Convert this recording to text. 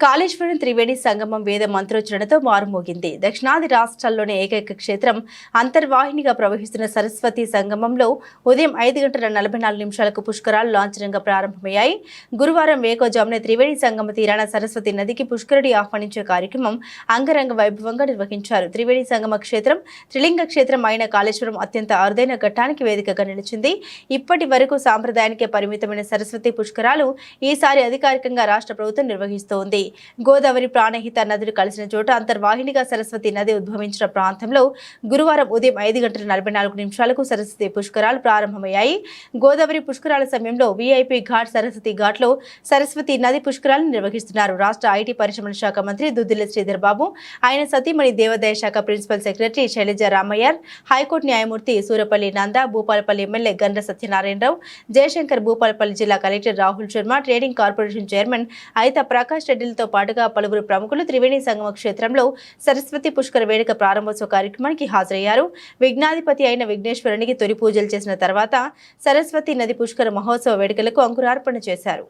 కాళేశ్వరం త్రివేణి సంగమం వేద మంత్రోచ్చరణతో మారుమోగింది. దక్షిణాది రాష్ట్రాల్లోని ఏకైక క్షేత్రం అంతర్వాహినిగా ప్రవహిస్తున్న సరస్వతి సంగమంలో ఉదయం 5:44 పుష్కరాలు లాంఛనంగా ప్రారంభమయ్యాయి. గురువారం వేకోజామున త్రివేణి సంగమ తీరాన సరస్వతి నదికి పుష్కరుడి ఆహ్వానించే కార్యక్రమం అంగరంగ వైభవంగా నిర్వహించారు. త్రివేణి సంగమ క్షేత్రం త్రిలింగ క్షేత్రం అయిన కాళేశ్వరం అత్యంత అరుదైన ఘట్టానికి వేదికగా నిలిచింది. ఇప్పటి వరకు సాంప్రదాయానికే పరిమితమైన సరస్వతి పుష్కరాలు ఈసారి అధికారికంగా రాష్ట్ర ప్రభుత్వం నిర్వహిస్తోంది. గోదావరి ప్రాణహిత నదులు కలిసిన చోట అంతర్వాహినిగా సరస్వతి నది ఉద్భవించిన ప్రాంతంలో గురువారం ఉదయం 5:44 సరస్వతి పుష్కరాలు ప్రారంభమయ్యాయి. గోదావరి పుష్కరాల సమయంలో వీఐపీ ఘాట్ సరస్వతి ఘాట్లో సరస్వతి నది పుష్కరాలను నిర్వహిస్తున్నారు. రాష్ట్ర ఐటీ పరిశ్రమల శాఖ మంత్రి దుద్దిల్ల శ్రీధర్ బాబు, ఆయన సతీమణి దేవాదాయ శాఖ principal secretary Sailaja Ramaiyer, high court న్యాయమూర్తి సూరపల్లి నంద, భూపాలపల్లి ఎమ్మెల్యే గండ్ర సత్యనారాయణరావు, జయశంకర్, భూపాలపల్లి జిల్లా collector Rahul Sharma, trading corporation chairman Ayitha Prakash రెడ్డిలతో పాటుగా పలువురు ప్రముఖులు త్రివేణి సంగమ క్షేత్రంలో సరస్వతి పుష్కర వేడుక ప్రారంభోత్సవ కార్యక్రమానికి హాజరయ్యారు. విఘ్నాధిపతి అయిన విఘ్నేశ్వరునికి తొలి పూజలు చేసిన తర్వాత సరస్వతి నది పుష్కర మహోత్సవ వేడుకలకు అంకురార్పణ చేశారు.